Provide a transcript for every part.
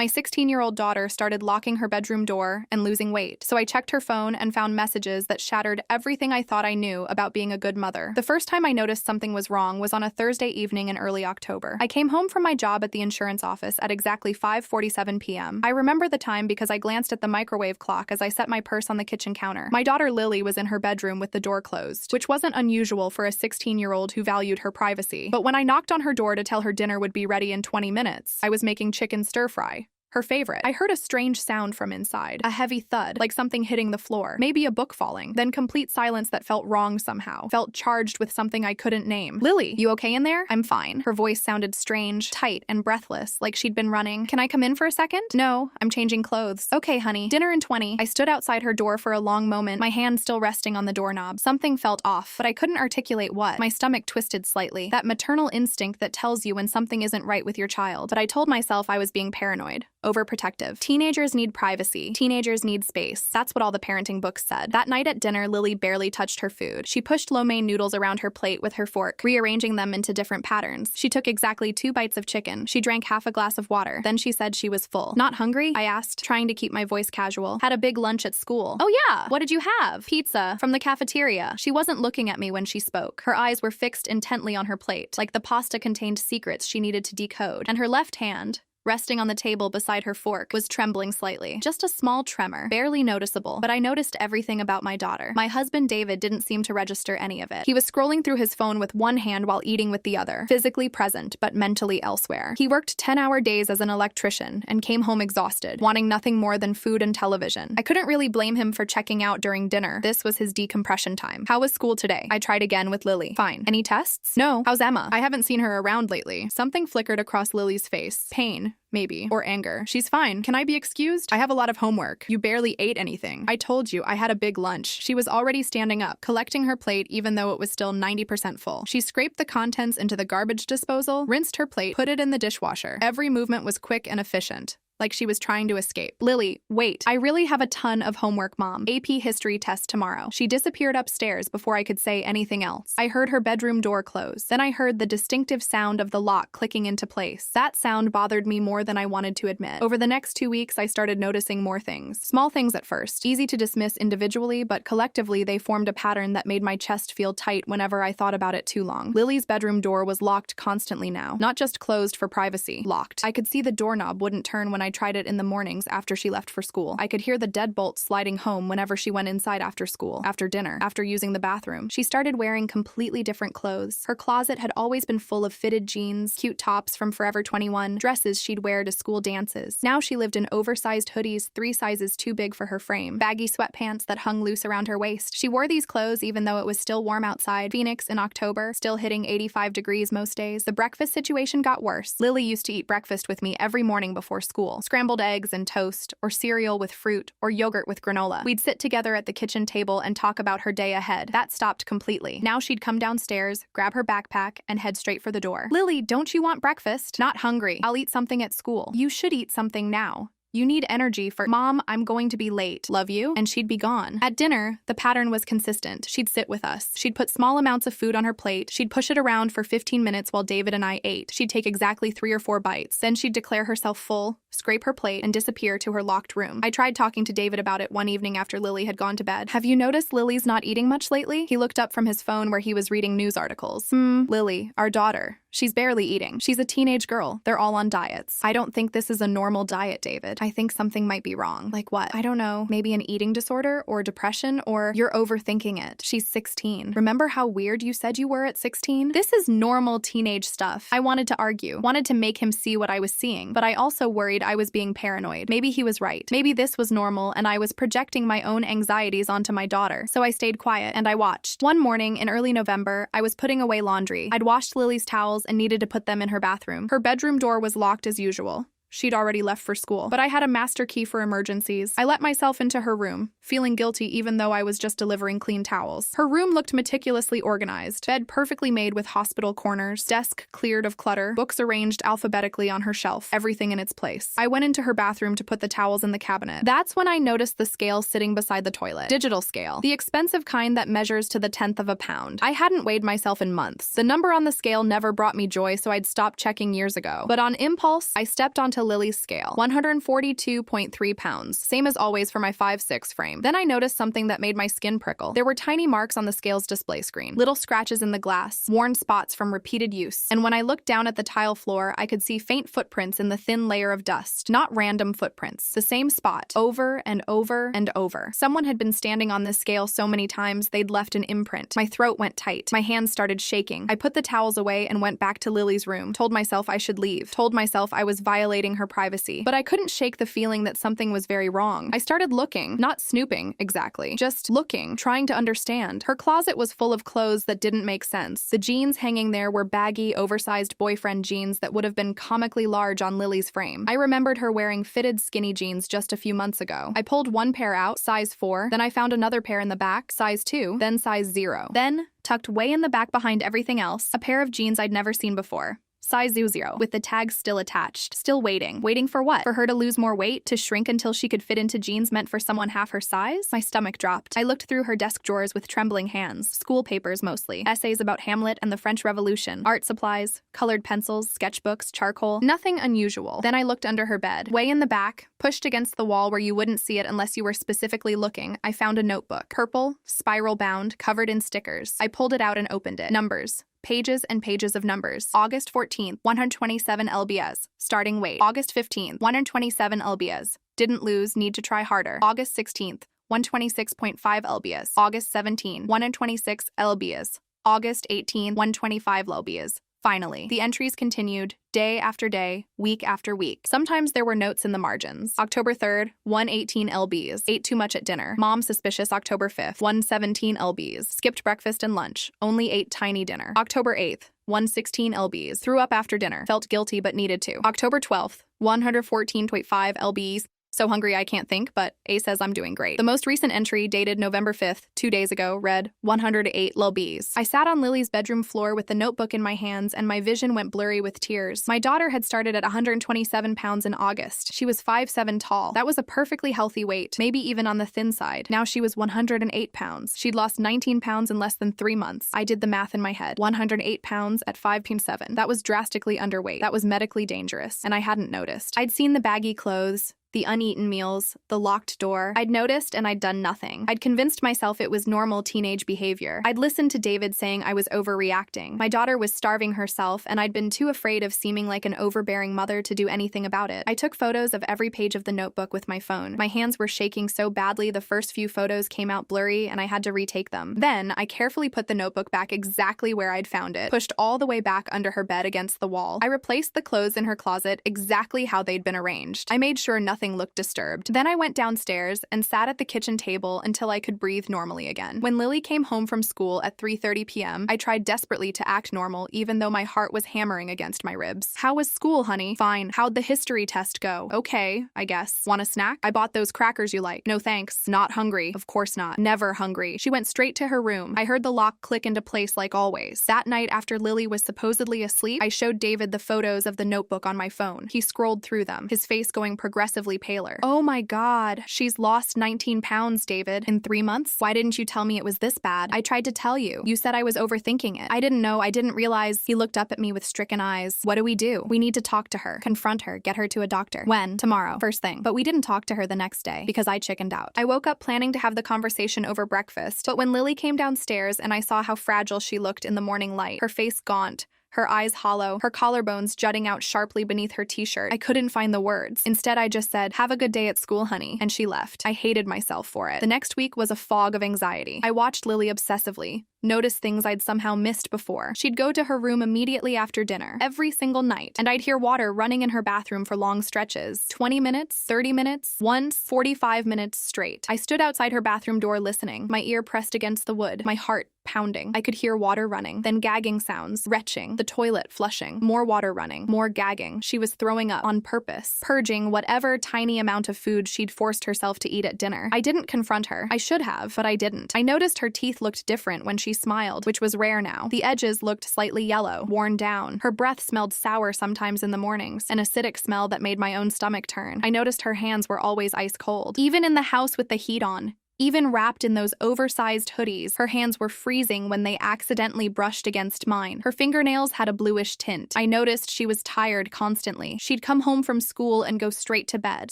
My 16-year-old daughter started locking her bedroom door and losing weight, so I checked her phone and found messages that shattered everything I thought I knew about being a good mother. The first time I noticed something was wrong was on a Thursday evening in early October. I came home from my job at the insurance office at exactly 5:47 p.m. I remember the time because I glanced at the microwave clock as I set my purse on the kitchen counter. My daughter Lily was in her bedroom with the door closed, which wasn't unusual for a 16-year-old who valued her privacy. But when I knocked on her door to tell her dinner would be ready in 20 minutes, I was making chicken stir-fry, her favorite. I heard a strange sound from inside, a heavy thud, like something hitting the floor, maybe a book falling, then complete silence that felt wrong somehow, felt charged with something I couldn't name. Lily, you okay in there? I'm fine. Her voice sounded strange, tight, and breathless, like she'd been running. Can I come in for a second? No, I'm changing clothes. Okay, honey. Dinner in 20. I stood outside her door for a long moment, my hand still resting on the doorknob. Something felt off, but I couldn't articulate what. My stomach twisted slightly, that maternal instinct that tells you when something isn't right with your child. But I told myself I was being paranoid. Overprotective. Teenagers need privacy. Teenagers need space. That's what all the parenting books said. That night at dinner, Lily barely touched her food. She pushed lo mein noodles around her plate with her fork, rearranging them into different patterns. She took exactly 2 bites of chicken. She drank half a glass of water. Then she said she was full. Not hungry? I asked, trying to keep my voice casual. Had a big lunch at school. Oh yeah, what did you have? Pizza from the cafeteria. She wasn't looking at me when she spoke. Her eyes were fixed intently on her plate, like the pasta contained secrets she needed to decode. And her left hand, resting on the table beside her fork, was trembling slightly. Just a small tremor, barely noticeable, but I noticed everything about my daughter. My husband David didn't seem to register any of it. He was scrolling through his phone with one hand while eating with the other, physically present, but mentally elsewhere. He worked 10-hour days as an electrician and came home exhausted, wanting nothing more than food and television. I couldn't really blame him for checking out during dinner. This was his decompression time. How was school today? I tried again with Lily. Fine. Any tests? No. How's Emma? I haven't seen her around lately. Something flickered across Lily's face. Pain. Maybe. Or anger. She's fine. Can I be excused? I have a lot of homework. You barely ate anything. I told you, I had a big lunch. She was already standing up, collecting her plate even though it was still 90% full. She scraped the contents into the garbage disposal, rinsed her plate, put it in the dishwasher. Every movement was quick and efficient, like she was trying to escape. Lily, wait. I really have a ton of homework, Mom. AP history test tomorrow. She disappeared upstairs before I could say anything else. I heard her bedroom door close. Then I heard the distinctive sound of the lock clicking into place. That sound bothered me more than I wanted to admit. Over the next 2 weeks, I started noticing more things. Small things at first, easy to dismiss individually, but collectively they formed a pattern that made my chest feel tight whenever I thought about it too long. Lily's bedroom door was locked constantly now. Not just closed for privacy. Locked. I could see the doorknob wouldn't turn when I tried it in the mornings after she left for school. I could hear the deadbolt sliding home whenever she went inside after school, after dinner, after using the bathroom. She started wearing completely different clothes. Her closet had always been full of fitted jeans, cute tops from Forever 21, dresses she'd wear to school dances. Now she lived in oversized hoodies 3 sizes too big for her frame, baggy sweatpants that hung loose around her waist. She wore these clothes even though it was still warm outside. Phoenix in October, still hitting 85 degrees most days. The breakfast situation got worse. Lily used to eat breakfast with me every morning before school. Scrambled eggs and toast, or cereal with fruit, or yogurt with granola. We'd sit together at the kitchen table and talk about her day ahead. That stopped completely. Now she'd come downstairs, grab her backpack, and head straight for the door. Lily, don't you want breakfast? Not hungry. I'll eat something at school. You should eat something now. You need energy for— Mom, I'm going to be late. Love you. And she'd be gone. At dinner, the pattern was consistent. She'd sit with us. She'd put small amounts of food on her plate. She'd push it around for 15 minutes while David and I ate. She'd take exactly 3 or 4 bites. Then she'd declare herself full, scrape her plate, and disappear to her locked room. I tried talking to David about it one evening after Lily had gone to bed. Have you noticed Lily's not eating much lately? He looked up from his phone where he was reading news articles. Lily, our daughter. She's barely eating. She's a teenage girl. They're all on diets. I don't think this is a normal diet, David. I think something might be wrong. Like what? I don't know. Maybe an eating disorder or depression, or you're overthinking it. She's 16. Remember how weird you said you were at 16? This is normal teenage stuff. I wanted to argue, wanted to make him see what I was seeing, but I also worried I was being paranoid. Maybe he was right. Maybe this was normal and I was projecting my own anxieties onto my daughter. So I stayed quiet and I watched. One morning in early November, I was putting away laundry. I'd washed Lily's towels and needed to put them in her bathroom. Her bedroom door was locked as usual. She'd already left for school, but I had a master key for emergencies. I let myself into her room, feeling guilty even though I was just delivering clean towels. Her room looked meticulously organized, bed perfectly made with hospital corners, desk cleared of clutter, books arranged alphabetically on her shelf, everything in its place. I went into her bathroom to put the towels in the cabinet. That's when I noticed the scale sitting beside the toilet. Digital scale, the expensive kind that measures to the 10th of a pound. I hadn't weighed myself in months. The number on the scale never brought me joy, so I'd stopped checking years ago. But on impulse, I stepped onto to Lily's scale. 142.3 pounds. Same as always for my 5'6" frame. Then I noticed something that made my skin prickle. There were tiny marks on the scale's display screen. Little scratches in the glass, worn spots from repeated use. And when I looked down at the tile floor, I could see faint footprints in the thin layer of dust. Not random footprints. The same spot. Over and over and over. Someone had been standing on this scale so many times they'd left an imprint. My throat went tight. My hands started shaking. I put the towels away and went back to Lily's room. Told myself I should leave. Told myself I was violating her privacy. But I couldn't shake the feeling that something was very wrong. I started looking. Not snooping, exactly. Just looking. Trying to understand. Her closet was full of clothes that didn't make sense. The jeans hanging there were baggy, oversized boyfriend jeans that would have been comically large on Lily's frame. I remembered her wearing fitted skinny jeans just a few months ago. I pulled one pair out, size 4, then I found another pair in the back, size 2, then size 0. Then, tucked way in the back behind everything else, a pair of jeans I'd never seen before. Size 00, with the tags still attached. Still waiting. Waiting for what? For her to lose more weight? To shrink until she could fit into jeans meant for someone half her size? My stomach dropped. I looked through her desk drawers with trembling hands. School papers, mostly. Essays about Hamlet and the French Revolution. Art supplies, colored pencils, sketchbooks, charcoal. Nothing unusual. Then I looked under her bed. Way in the back, pushed against the wall where you wouldn't see it unless you were specifically looking, I found a notebook. Purple, spiral bound, covered in stickers. I pulled it out and opened it. Numbers. Pages and pages of numbers. August 14th, 127 lbs. Starting weight. August 15th, 127 lbs. Didn't lose, need to try harder. August 16th, 126.5 lbs. August 17th, 126 lbs. August 18th, 125 lbs. Finally, the entries continued, day after day, week after week. Sometimes there were notes in the margins. October 3rd, 118 lbs. Ate too much at dinner. Mom suspicious October 5th, 117 lbs. Skipped breakfast and lunch. Only ate tiny dinner. October 8th, 116 lbs. Threw up after dinner. Felt guilty but needed to. October 12th, 114.5 lbs. So hungry I can't think, but A says I'm doing great. The most recent entry, dated November 5th, 2 days ago, read 108 lbs. I sat on Lily's bedroom floor with the notebook in my hands and my vision went blurry with tears. My daughter had started at 127 pounds in August. She was 5'7" tall. That was a perfectly healthy weight, maybe even on the thin side. Now she was 108 pounds. She'd lost 19 pounds in less than 3 months. I did the math in my head. 108 pounds at 5'7". That was drastically underweight. That was medically dangerous, and I hadn't noticed. I'd seen the baggy clothes, the uneaten meals, the locked door. I'd noticed and I'd done nothing. I'd convinced myself it was normal teenage behavior. I'd listened to David saying I was overreacting. My daughter was starving herself and I'd been too afraid of seeming like an overbearing mother to do anything about it. I took photos of every page of the notebook with my phone. My hands were shaking so badly the first few photos came out blurry and I had to retake them. Then, I carefully put the notebook back exactly where I'd found it, pushed all the way back under her bed against the wall. I replaced the clothes in her closet exactly how they'd been arranged. I made sure nothing looked disturbed. Then I went downstairs and sat at the kitchen table until I could breathe normally again. When Lily came home from school at 3:30 p.m., I tried desperately to act normal even though my heart was hammering against my ribs. How was school, honey? Fine. How'd the history test go? Okay, I guess. Want a snack? I bought those crackers you like. No thanks. Not hungry. Of course not. Never hungry. She went straight to her room. I heard the lock click into place like always. That night after Lily was supposedly asleep, I showed David the photos of the notebook on my phone. He scrolled through them, his face going progressively paler. Oh my God, she's lost 19 pounds, David, in 3 months? Why didn't you tell me it was this bad? I tried to tell you. You said I was overthinking it. I didn't know. I didn't realize. He looked up at me with stricken eyes. What do? We need to talk to her, confront her, get her to a doctor. When? Tomorrow. First thing. But we didn't talk to her the next day because I chickened out. I woke up planning to have the conversation over breakfast, but when Lily came downstairs and I saw how fragile she looked in the morning light, her face gaunt, her eyes hollow, her collarbones jutting out sharply beneath her t-shirt, I couldn't find the words. Instead, I just said, "Have a good day at school, honey," and she left. I hated myself for it. The next week was a fog of anxiety. I watched Lily obsessively, noticed things I'd somehow missed before. She'd go to her room immediately after dinner, every single night, and I'd hear water running in her bathroom for long stretches. 20 minutes, 30 minutes, once 45 minutes straight. I stood outside her bathroom door listening, my ear pressed against the wood, my heart pounding. I could hear water running, then gagging sounds, retching, the toilet flushing, more water running, more gagging. She was throwing up on purpose, purging whatever tiny amount of food she'd forced herself to eat at dinner. I didn't confront her. I should have, but I didn't. I noticed her teeth looked different when she smiled, which was rare now. The edges looked slightly yellow, worn down. Her breath smelled sour sometimes in the mornings, an acidic smell that made my own stomach turn. I noticed her hands were always ice cold. Even in the house with the heat on, even wrapped in those oversized hoodies. Her hands were freezing when they accidentally brushed against mine. Her fingernails had a bluish tint. I noticed she was tired constantly. She'd come home from school and go straight to bed,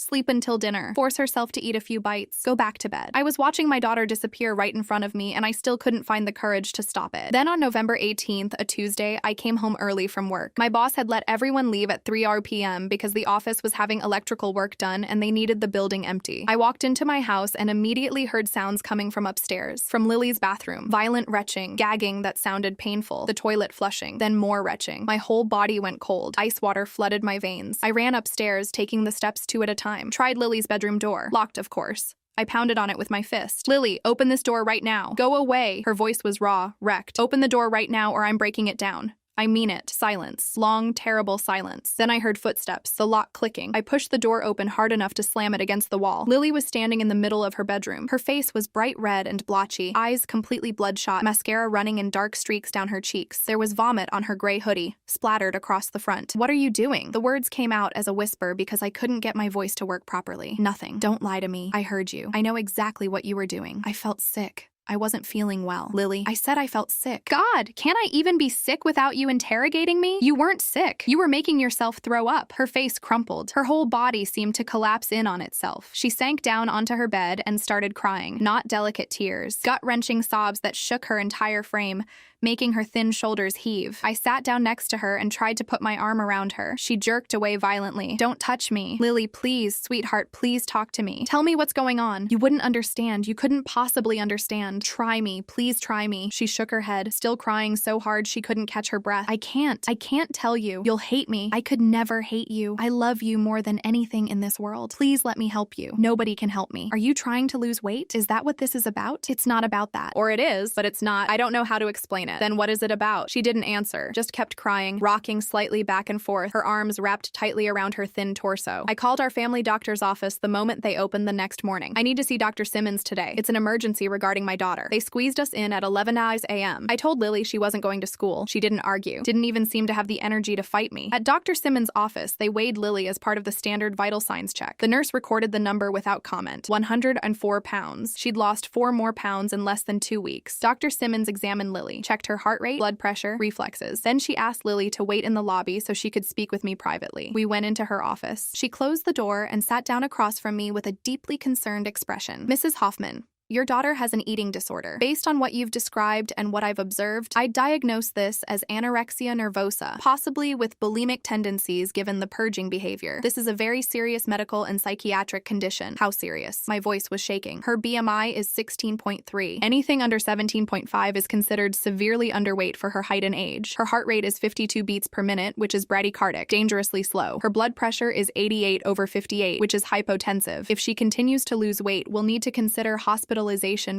sleep until dinner, force herself to eat a few bites, go back to bed. I was watching my daughter disappear right in front of me, and I still couldn't find the courage to stop it. Then on November 18th, a Tuesday, I came home early from work. My boss had let everyone leave at 3 p.m. because the office was having electrical work done and they needed the building empty. I walked into my house and immediately heard sounds coming from upstairs, from Lily's bathroom. Violent retching, gagging that sounded painful, the toilet flushing, then more retching. My whole body went cold. Ice water flooded my veins. I ran upstairs, taking the steps 2 at a time. Tried Lily's bedroom door. Locked, of course. I pounded on it with my fist. "Lily, open this door right now. Go away." Her voice was raw, wrecked. "Open the door right now or I'm breaking it down." I mean it. Silence. Long, terrible silence. Then I heard footsteps, the lock clicking. I pushed the door open hard enough to slam it against the wall. Lily was standing in the middle of her bedroom. Her face was bright red and blotchy, eyes completely bloodshot, mascara running in dark streaks down her cheeks. There was vomit on her gray hoodie, splattered across the front. "What are you doing?" The words came out as a whisper because I couldn't get my voice to work properly. "Nothing. Don't lie to me. I heard you. I know exactly what you were doing. I felt sick. I wasn't feeling well." "Lily, I said I felt sick." "God, can't I even be sick without you interrogating me? You weren't sick. You were making yourself throw up." Her face crumpled. Her whole body seemed to collapse in on itself. She sank down onto her bed and started crying, not delicate tears, gut-wrenching sobs that shook her entire frame, making her thin shoulders heave. I sat down next to her and tried to put my arm around her. She jerked away violently. "Don't touch me." "Lily, please, sweetheart, please talk to me. Tell me what's going on." "You wouldn't understand. You couldn't possibly understand. Try me. Please try me." She shook her head, still crying so hard she couldn't catch her breath. I can't tell you. You'll hate me. I could never hate you. I love you more than anything in this world. Please let me help you. Nobody can help me." "Are you trying to lose weight? Is that what this is about?" "It's not about that." "Or it is, but it's not. I don't know how to explain it." "Then what is it about?" She didn't answer, just kept crying, rocking slightly back and forth, her arms wrapped tightly around her thin torso. I called our family doctor's office the moment they opened the next morning. "I need to see Dr. Simmons today. It's an emergency regarding my daughter." They squeezed us in at 11 a.m. I told Lily she wasn't going to school. She didn't argue, didn't even seem to have the energy to fight me. At Dr. Simmons' office, they weighed Lily as part of the standard vital signs check. The nurse recorded the number without comment. 104 pounds. She'd lost 4 more pounds in less than 2 weeks. Dr. Simmons examined Lily, checked her heart rate, blood pressure, reflexes. Then she asked Lily to wait in the lobby so she could speak with me privately. We went into her office. She closed the door and sat down across from me with a deeply concerned expression. "Mrs. Hoffman, your daughter has an eating disorder. Based on what you've described and what I've observed, I diagnose this as anorexia nervosa, possibly with bulimic tendencies given the purging behavior. This is a very serious medical and psychiatric condition." "How serious?" My voice was shaking. "Her BMI is 16.3. Anything under 17.5 is considered severely underweight for her height and age. Her heart rate is 52 beats per minute, which is bradycardic, dangerously slow. Her blood pressure is 88/58, which is hypotensive. If she continues to lose weight, we'll need to consider hospitalization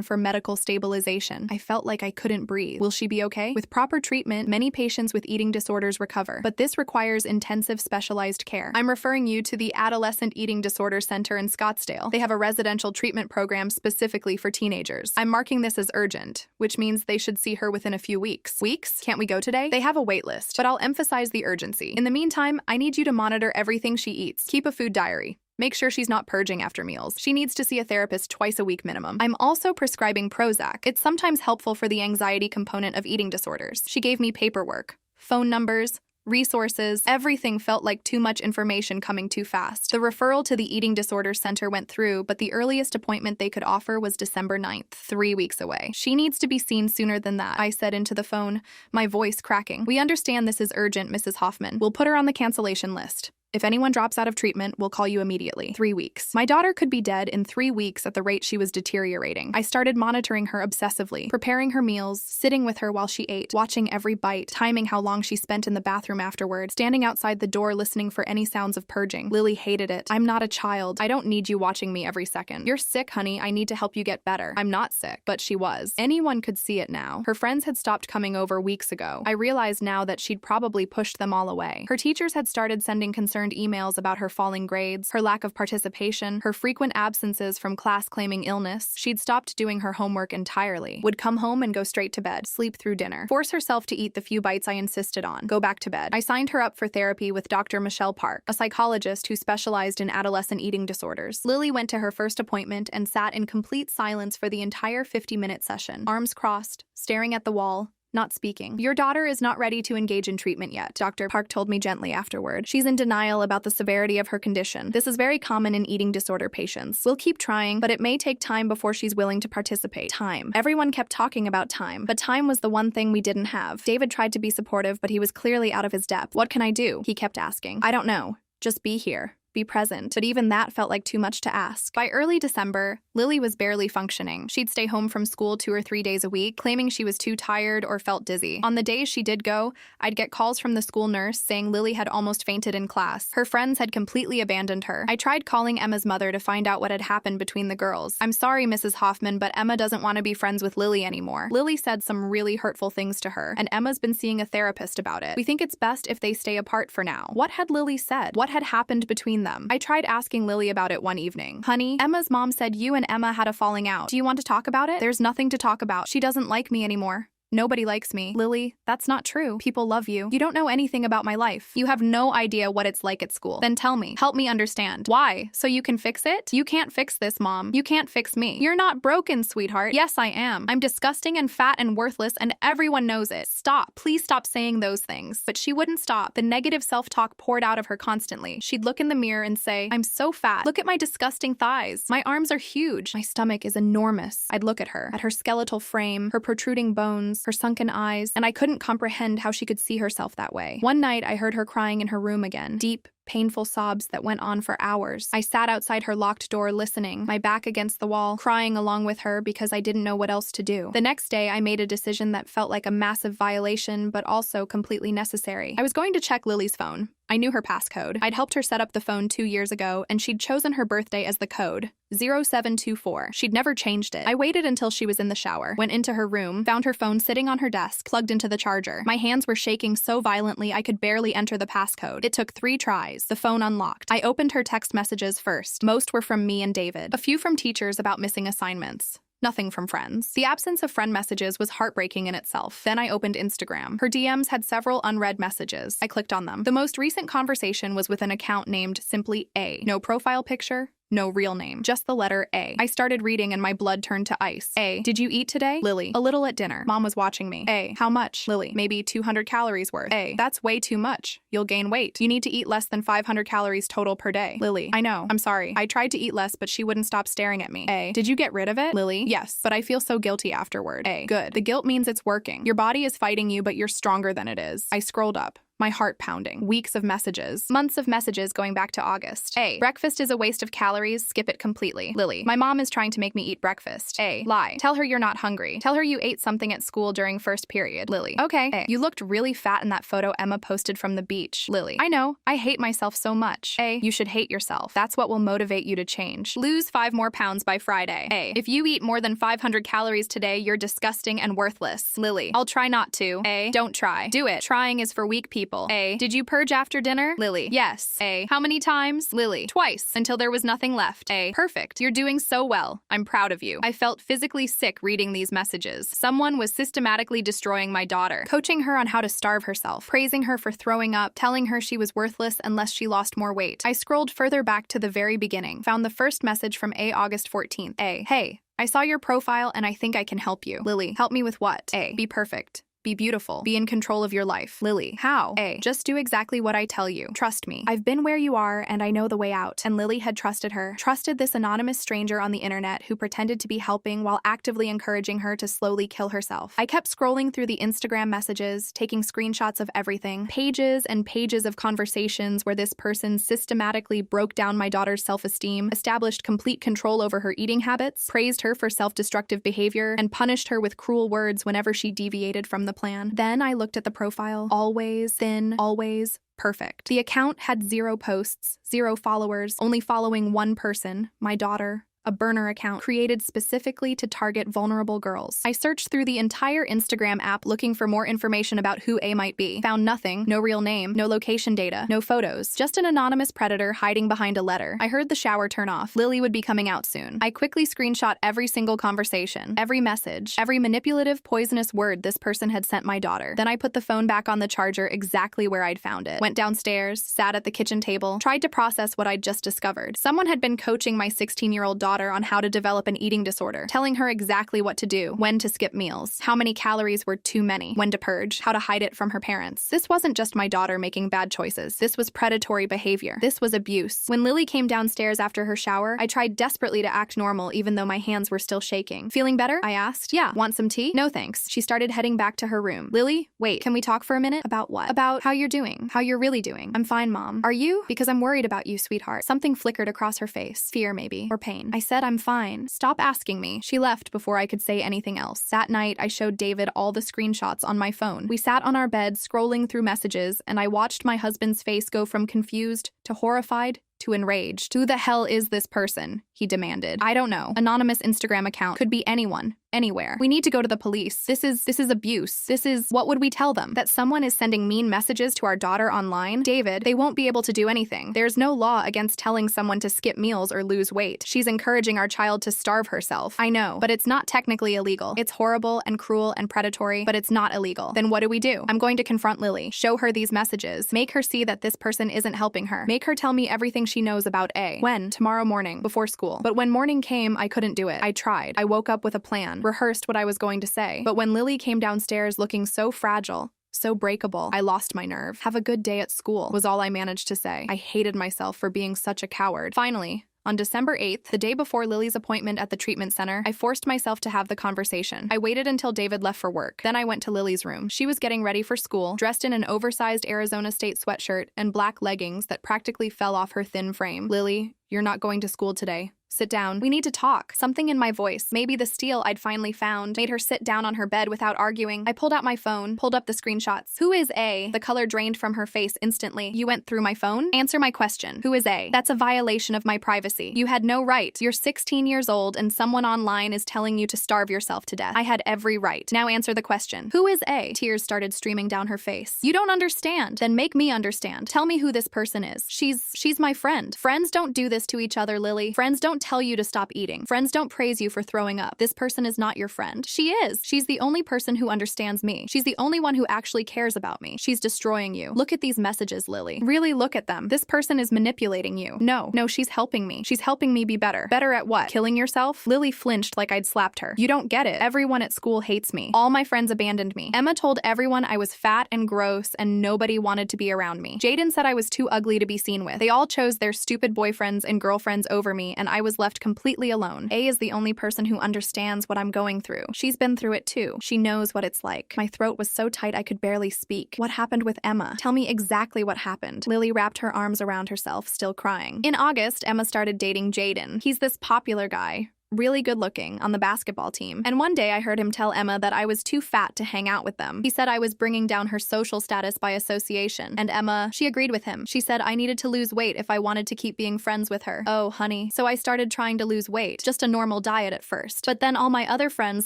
for medical stabilization." I felt like I couldn't breathe. "Will she be okay?" "With proper treatment, many patients with eating disorders recover, but this requires intensive specialized care. I'm referring you to the Adolescent Eating Disorder Center in Scottsdale. They have a residential treatment program specifically for teenagers. I'm marking this as urgent, which means they should see her within a few weeks." "Weeks? Can't we go today?" "They have a wait list, but I'll emphasize the urgency. In the meantime, I need you to monitor everything she eats. Keep a food diary. Make sure she's not purging after meals. She needs to see a therapist twice a week minimum. I'm also prescribing Prozac. It's sometimes helpful for the anxiety component of eating disorders." She gave me paperwork, phone numbers, resources. Everything felt like too much information coming too fast. The referral to the Eating Disorder Center went through, but the earliest appointment they could offer was December 9th, 3 weeks away. "She needs to be seen sooner than that," I said into the phone, my voice cracking. "We understand this is urgent, Mrs. Hoffman. We'll put her on the cancellation list. If anyone drops out of treatment, we'll call you immediately." 3 weeks. My daughter could be dead in 3 weeks at the rate she was deteriorating. I started monitoring her obsessively, preparing her meals, sitting with her while she ate, watching every bite, timing how long she spent in the bathroom afterward, standing outside the door listening for any sounds of purging. Lily hated it. "I'm not a child. I don't need you watching me every second. You're sick, honey. I need to help you get better." I'm not sick, but she was. Anyone could see it now. Her friends had stopped coming over weeks ago. I realized now that she'd probably pushed them all away. Her teachers had started sending concerns concerned emails about her falling grades, her lack of participation, her frequent absences from class claiming illness. She'd stopped doing her homework entirely, would come home and go straight to bed, sleep through dinner, force herself to eat the few bites I insisted on, go back to bed. I signed her up for therapy with Dr. Michelle Park, a psychologist who specialized in adolescent eating disorders. Lily went to her first appointment and sat in complete silence for the entire 50-minute session, arms crossed, staring at the wall, not speaking. Your daughter is not ready to engage in treatment yet, Dr. Park told me gently afterward. She's in denial about the severity of her condition. This is very common in eating disorder patients. We'll keep trying, but it may take time before she's willing to participate. Time. Everyone kept talking about time, but time was the one thing we didn't have. David tried to be supportive, but he was clearly out of his depth. What can I do? He kept asking. I don't know. Just be here. Be present, but even that felt like too much to ask. By early December, Lily was barely functioning. She'd stay home from school 2 or 3 days a week, claiming she was too tired or felt dizzy. On the days she did go, I'd get calls from the school nurse saying Lily had almost fainted in class. Her friends had completely abandoned her. I tried calling Emma's mother to find out what had happened between the girls. I'm sorry, Mrs. Hoffman, but Emma doesn't want to be friends with Lily anymore. Lily said some really hurtful things to her, and Emma's been seeing a therapist about it. We think it's best if they stay apart for now. What had Lily said? What had happened between them? I tried asking Lily about it one evening. Honey, Emma's mom said you and Emma had a falling out. Do you want to talk about it? There's nothing to talk about. She doesn't like me anymore. Nobody likes me. Lily, that's not true. People love you. You don't know anything about my life. You have no idea what it's like at school. Then tell me. Help me understand. Why? So you can fix it? You can't fix this, Mom. You can't fix me. You're not broken, sweetheart. Yes, I am. I'm disgusting and fat and worthless, and everyone knows it. Stop. Please stop saying those things. But she wouldn't stop. The negative self-talk poured out of her constantly. She'd look in the mirror and say, I'm so fat. Look at my disgusting thighs. My arms are huge. My stomach is enormous. I'd look at her skeletal frame, her protruding bones, her sunken eyes, and I couldn't comprehend how she could see herself that way. One night, I heard her crying in her room again, deep, painful sobs that went on for hours. I sat outside her locked door listening, my back against the wall, crying along with her because I didn't know what else to do. The next day, I made a decision that felt like a massive violation, but also completely necessary. I was going to check Lily's phone. I knew her passcode. I'd helped her set up the phone 2 years ago, and she'd chosen her birthday as the code, 0724. She'd never changed it. I waited until she was in the shower, went into her room, found her phone sitting on her desk, plugged into the charger. My hands were shaking so violently I could barely enter the passcode. It took 3 tries. The phone unlocked. I opened her text messages first. Most were from me and David. A few from teachers about missing assignments. Nothing from friends. The absence of friend messages was heartbreaking in itself. Then I opened Instagram. Her DMs had several unread messages. I clicked on them. The most recent conversation was with an account named simply A. No profile picture. No real name, just the letter A. I started reading and my blood turned to ice. A. Did you eat today? Lily. A little at dinner. Mom was watching me. A. How much? Lily. Maybe 200 calories worth. A. That's way too much. You'll gain weight. You need to eat less than 500 calories total per day. Lily. I know. I'm sorry. I tried to eat less, but she wouldn't stop staring at me. A. Did you get rid of it? Lily. Yes, but I feel so guilty afterward. A. Good. The guilt means it's working. Your body is fighting you, but you're stronger than it is. I scrolled up. My heart pounding. Weeks of messages. Months of messages going back to August. A. Breakfast is a waste of calories. Skip it completely. Lily. My mom is trying to make me eat breakfast. A. Lie. Tell her you're not hungry. Tell her you ate something at school during first period. Lily. Okay. A. You looked really fat in that photo Emma posted from the beach. Lily. I know. I hate myself so much. A. You should hate yourself. That's what will motivate you to change. Lose 5 more pounds by Friday. A. If you eat more than 500 calories today, you're disgusting and worthless. Lily. I'll try not to. A. Don't try. Do it. Trying is for weak people. A. Did you purge after dinner? Lily. Yes. A. How many times? Lily. Twice, until there was nothing left. A. Perfect. You're doing so well. I'm proud of you. I felt physically sick reading these messages. Someone was systematically destroying my daughter, coaching her on how to starve herself, praising her for throwing up, telling her she was worthless unless she lost more weight. I scrolled further back to the very beginning, found the first message from A. August 14th. A. Hey. I saw your profile and I think I can help you. Lily. Help me with what? A. Be perfect. Be beautiful. Be in control of your life. Lily. How? A. Just do exactly what I tell you. Trust me. I've been where you are and I know the way out. And Lily had trusted her. Trusted this anonymous stranger on the internet who pretended to be helping while actively encouraging her to slowly kill herself. I kept scrolling through the Instagram messages, taking screenshots of everything. Pages and pages of conversations where this person systematically broke down my daughter's self-esteem, established complete control over her eating habits, praised her for self-destructive behavior, and punished her with cruel words whenever she deviated from the plan. Then I looked at the profile. Always thin, always perfect. The account had 0 posts, 0 followers, only following one person, my daughter, a burner account created specifically to target vulnerable girls. I searched through the entire Instagram app looking for more information about who A might be. Found nothing, no real name, no location data, no photos, just an anonymous predator hiding behind a letter. I heard the shower turn off. Lily would be coming out soon. I quickly screenshot every single conversation, every message, every manipulative, poisonous word this person had sent my daughter. Then I put the phone back on the charger exactly where I'd found it. Went downstairs, sat at the kitchen table, tried to process what I'd just discovered. Someone had been coaching my 16-year-old daughter on how to develop an eating disorder, telling her exactly what to do, when to skip meals, how many calories were too many, when to purge, how to hide it from her parents. This wasn't just my daughter making bad choices. This was predatory behavior. This was abuse. When Lily came downstairs after her shower, I tried desperately to act normal even though my hands were still shaking. Feeling better? I asked. Yeah. Want some tea? No thanks. She started heading back to her room. Lily, wait, can we talk for a minute? About what? About how you're doing. How you're really doing. I'm fine, Mom. Are you? Because I'm worried about you, sweetheart. Something flickered across her face. Fear, maybe. Or pain. I said I'm fine. Stop asking me. She left before I could say anything else. That night, I showed David all the screenshots on my phone. We sat on our bed scrolling through messages, and I watched my husband's face go from confused to horrified to enraged. Who the hell is this person? He demanded. I don't know. Anonymous Instagram account. Could be anyone. Anywhere. We need to go to the police. This is abuse. What would we tell them? That someone is sending mean messages to our daughter online? David, they won't be able to do anything. There's no law against telling someone to skip meals or lose weight. She's encouraging our child to starve herself. I know, but it's not technically illegal. It's horrible and cruel and predatory, but it's not illegal. Then what do? I'm going to confront Lily, show her these messages, make her see that this person isn't helping her, make her tell me everything she knows about A. When? Tomorrow morning, before school. But when morning came, I couldn't do it. I tried. I woke up with a plan, rehearsed what I was going to say. But when Lily came downstairs looking so fragile, so breakable, I lost my nerve. Have a good day at school, was all I managed to say. I hated myself for being such a coward. Finally, on December 8th, the day before Lily's appointment at the treatment center, I forced myself to have the conversation. I waited until David left for work. Then I went to Lily's room. She was getting ready for school, dressed in an oversized Arizona State sweatshirt and black leggings that practically fell off her thin frame. Lily, you're not going to school today. Sit down. We need to talk. Something in my voice, maybe the steel I'd finally found, made her sit down on her bed without arguing. I pulled out my phone, pulled up the screenshots. Who is A? The color drained from her face instantly. You went through my phone? Answer my question. Who is A? That's a violation of my privacy. You had no right. You're 16 years old and someone online is telling you to starve yourself to death. I had every right. Now answer the question. Who is A? Tears started streaming down her face. You don't understand. Then make me understand. Tell me who this person is. She's my friend. Friends don't do this to each other, Lily. Friends don't tell you to stop eating. Friends don't praise you for throwing up. This person is not your friend. She is. She's the only person who understands me. She's the only one who actually cares about me. She's destroying you. Look at these messages, Lily. Really look at them. This person is manipulating you. No, she's helping me. She's helping me be better. Better at what? Killing yourself? Lily flinched like I'd slapped her. You don't get it. Everyone at school hates me. All my friends abandoned me. Emma told everyone I was fat and gross and nobody wanted to be around me. Jaden said I was too ugly to be seen with. They all chose their stupid boyfriends and girlfriends over me and I was left completely alone. A is the only person who understands what I'm going through. She's been through it too. She knows what it's like. My throat was so tight I could barely speak. What happened with Emma? Tell me exactly what happened. Lily wrapped her arms around herself, still crying. In August, Emma started dating Jaden. He's this popular guy, really good looking, on the basketball team. And one day I heard him tell Emma that I was too fat to hang out with them. He said I was bringing down her social status by association. And Emma, she agreed with him. She said I needed to lose weight if I wanted to keep being friends with her. Oh, honey. So I started trying to lose weight, just a normal diet at first. But then all my other friends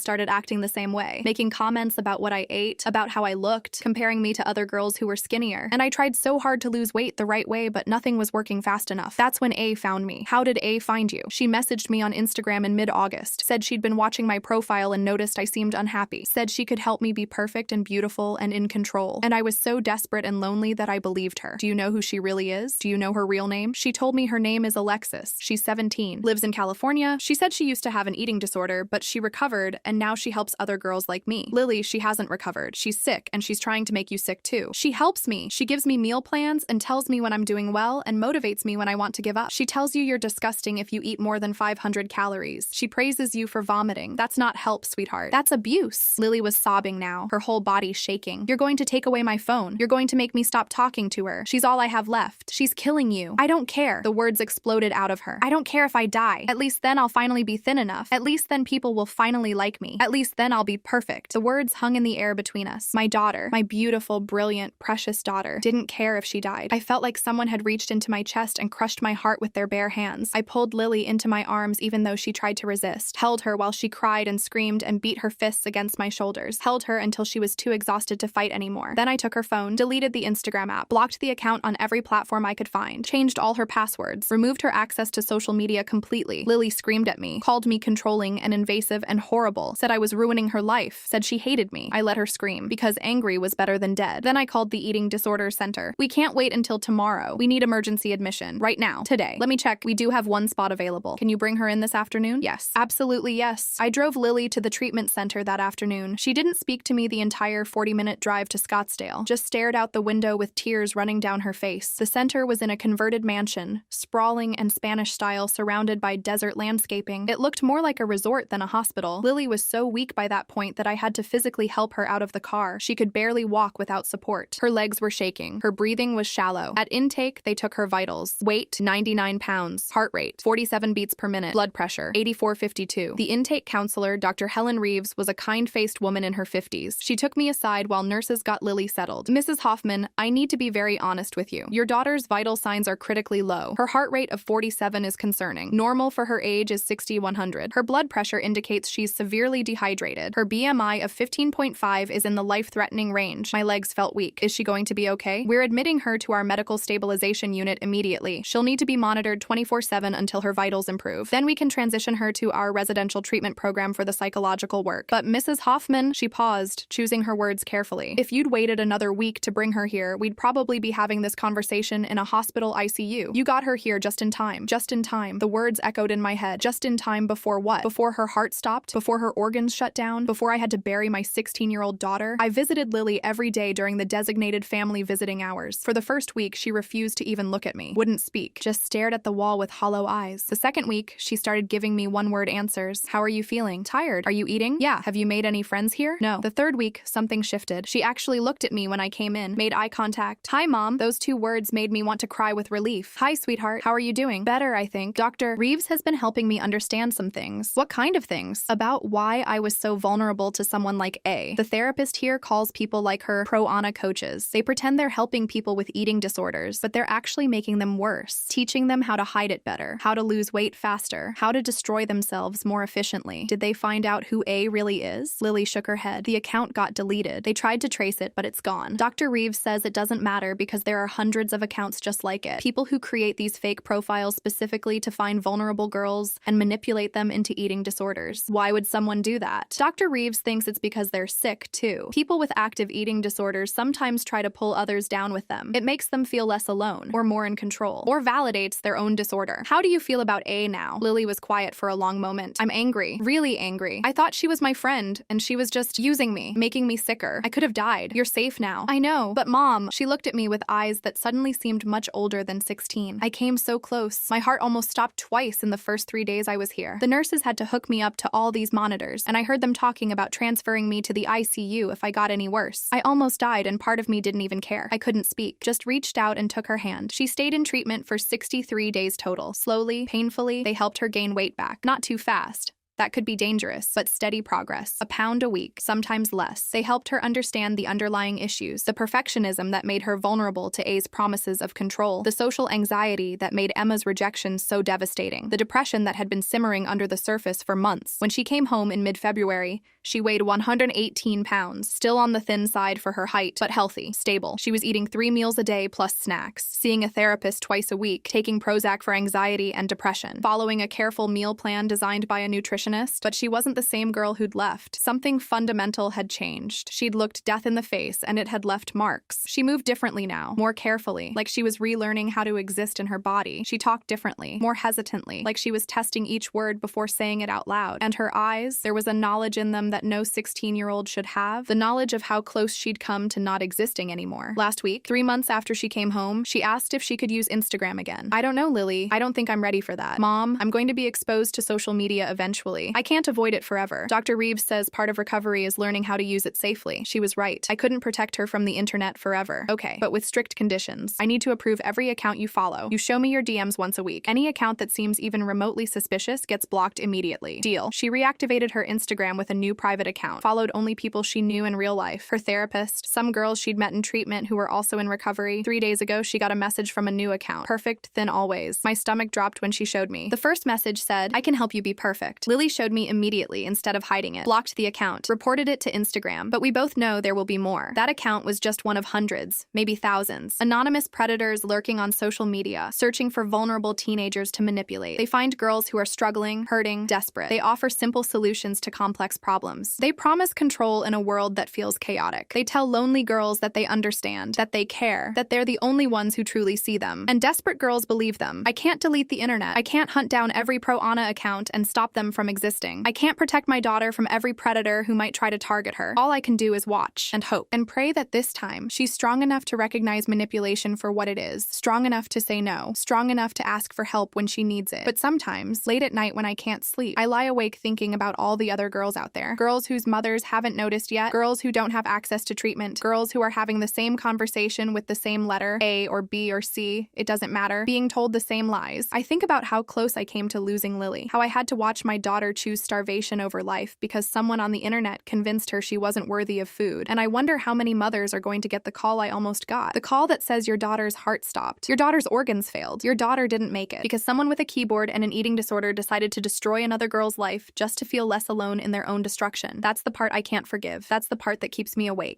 started acting the same way, making comments about what I ate, about how I looked, comparing me to other girls who were skinnier. And I tried so hard to lose weight the right way, but nothing was working fast enough. That's when A found me. How did A find you? She messaged me on Instagram in mid-August, said she'd been watching my profile and noticed I seemed unhappy, said she could help me be perfect and beautiful and in control. And I was so desperate and lonely that I believed her. Do you know who she really is? Do you know her real name? She told me her name is Alexis. She's 17, lives in California. She said she used to have an eating disorder, but she recovered and now she helps other girls like me. Lily, she hasn't recovered. She's sick and she's trying to make you sick too. She helps me. She gives me meal plans and tells me when I'm doing well and motivates me when I want to give up. She tells you you're disgusting if you eat more than 500 calories. praise. She praises you for vomiting. That's not help, sweetheart. That's abuse. Lily was sobbing now, her whole body shaking. You're going to take away my phone. You're going to make me stop talking to her. She's all I have left. She's killing you. I don't care. The words exploded out of her. I don't care if I die. At least then I'll finally be thin enough. At least then people will finally like me. At least then I'll be perfect. The words hung in the air between us. My daughter, my beautiful, brilliant, precious daughter, didn't care if she died. I felt like someone had reached into my chest and crushed my heart with their bare hands. I pulled Lily into my arms even though she tried to resist, held her while she cried and screamed and beat her fists against my shoulders, held her until she was too exhausted to fight anymore. Then I took her phone, deleted the Instagram app, blocked the account on every platform I could find, changed all her passwords, removed her access to social media completely. Lily screamed at me, called me controlling and invasive and horrible, said I was ruining her life, said she hated me. I let her scream, because angry was better than dead. Then I called the Eating Disorder Center. We can't wait until tomorrow. We need emergency admission. Right now. Today. Let me check. We do have one spot available. Can you bring her in this afternoon? Yes. Absolutely yes. I drove Lily to the treatment center that afternoon. She didn't speak to me the entire 40-minute drive to Scottsdale, just stared out the window with tears running down her face. The center was in a converted mansion, sprawling and Spanish style, surrounded by desert landscaping. It looked more like a resort than a hospital. Lily was so weak by that point that I had to physically help her out of the car. She could barely walk without support. Her legs were shaking. Her breathing was shallow. At intake, they took her vitals. Weight, 99 pounds. Heart rate, 47 beats per minute. Blood pressure, 84/52. The intake counselor, Dr. Helen Reeves, was a kind-faced woman in her 50s. She took me aside while nurses got Lily settled. Mrs. Hoffman, I need to be very honest with you. Your daughter's vital signs are critically low. Her heart rate of 47 is concerning. Normal for her age is 60/100. Her blood pressure indicates she's severely dehydrated. Her BMI of 15.5 is in the life-threatening range. My legs felt weak. Is she going to be okay? We're admitting her to our medical stabilization unit immediately. She'll need to be monitored 24/7 until her vitals improve. Then we can transition her to our residential treatment program for the psychological work. But Mrs. Hoffman, she paused, choosing her words carefully. If you'd waited another week to bring her here, we'd probably be having this conversation in a hospital ICU. You got her here just in time. Just in time. The words echoed in my head. Just in time before what? Before her heart stopped? Before her organs shut down? Before I had to bury my 16-year-old daughter? I visited Lily every day during the designated family visiting hours. For the first week, she refused to even look at me, wouldn't speak, just stared at the wall with hollow eyes. The second week, she started giving me one-word answers. How are you feeling? Tired. Are you eating? Yeah. Have you made any friends here? No. The third week, something shifted. She actually looked at me when I came in, made eye contact. Hi, Mom. Those two words made me want to cry with relief. Hi, sweetheart. How are you doing? Better, I think. Dr. Reeves has been helping me understand some things. What kind of things? About why I was so vulnerable to someone like A. The therapist here calls people like her pro-ana coaches. They pretend they're helping people with eating disorders, but they're actually making them worse, teaching them how to hide it better, how to lose weight faster, how to destroy themselves more efficiently. Did they find out who A really is? Lily shook her head. The account got deleted. They tried to trace it, but it's gone. Dr. Reeves says it doesn't matter because there are hundreds of accounts just like it. People who create these fake profiles specifically to find vulnerable girls and manipulate them into eating disorders. Why would someone do that? Dr. Reeves thinks it's because they're sick, too. People with active eating disorders sometimes try to pull others down with them. It makes them feel less alone, or more in control, or validates their own disorder. How do you feel about A now? Lily was quiet for a long moment. I'm angry. Really angry. I thought she was my friend, and she was just using me, making me sicker. I could have died. You're safe now. I know, but Mom, she looked at me with eyes that suddenly seemed much older than 16. I came so close. My heart almost stopped twice in the first 3 days I was here. The nurses had to hook me up to all these monitors, and I heard them talking about transferring me to the ICU if I got any worse. I almost died, and part of me didn't even care. I couldn't speak, just reached out and took her hand. She stayed in treatment for 63 days total. Slowly, painfully, they helped her gain weight back. Not too fast. That could be dangerous, but steady progress. A pound a week, sometimes less. They helped her understand the underlying issues, the perfectionism that made her vulnerable to A's promises of control, the social anxiety that made Emma's rejection so devastating, the depression that had been simmering under the surface for months. When she came home in mid-February, she weighed 118 pounds, still on the thin side for her height, but healthy, stable. She was eating 3 meals a day plus snacks, seeing a therapist twice a week, taking Prozac for anxiety and depression, following a careful meal plan designed by a nutritionist. But she wasn't the same girl who'd left. Something fundamental had changed. She'd looked death in the face, and it had left marks. She moved differently now, more carefully, like she was relearning how to exist in her body. She talked differently, more hesitantly, like she was testing each word before saying it out loud. And her eyes, there was a knowledge in them that no 16-year-old should have, the knowledge of how close she'd come to not existing anymore. Last week, 3 months after she came home, she asked if she could use Instagram again. I don't know, Lily. I don't think I'm ready for that. Mom, I'm going to be exposed to social media eventually. I can't avoid it forever. Dr. Reeves says part of recovery is learning how to use it safely. She was right. I couldn't protect her from the internet forever. Okay, but with strict conditions. I need to approve every account you follow. You show me your DMs once a week. Any account that seems even remotely suspicious gets blocked immediately. Deal. She reactivated her Instagram with a new private account, followed only people she knew in real life. Her therapist, some girls she'd met in treatment who were also in recovery. 3 days ago, she got a message from a new account. Perfect, thin always. My stomach dropped when she showed me. The first message said, I can help you be perfect. Lily showed me immediately instead of hiding it. Blocked the account. Reported it to Instagram. But we both know there will be more. That account was just one of hundreds, maybe thousands. Anonymous predators lurking on social media, searching for vulnerable teenagers to manipulate. They find girls who are struggling, hurting, desperate. They offer simple solutions to complex problems. They promise control in a world that feels chaotic. They tell lonely girls that they understand, that they care, that they're the only ones who truly see them. And desperate girls believe them. I can't delete the internet. I can't hunt down every pro-Anna account and stop them from existing. I can't protect my daughter from every predator who might try to target her. All I can do is watch and hope and pray that this time she's strong enough to recognize manipulation for what it is, strong enough to say no, strong enough to ask for help when she needs it. But sometimes, late at night when I can't sleep, I lie awake thinking about all the other girls out there. Girls whose mothers haven't noticed yet, girls who don't have access to treatment, girls who are having the same conversation with the same letter, A or B or C, it doesn't matter, being told the same lies. I think about how close I came to losing Lily, how I had to watch my daughter choose starvation over life because someone on the internet convinced her she wasn't worthy of food. And I wonder how many mothers are going to get the call I almost got. The call that says your daughter's heart stopped, your daughter's organs failed, your daughter didn't make it because someone with a keyboard and an eating disorder decided to destroy another girl's life just to feel less alone in their own destruction. That's the part I can't forgive. That's the part that keeps me awake.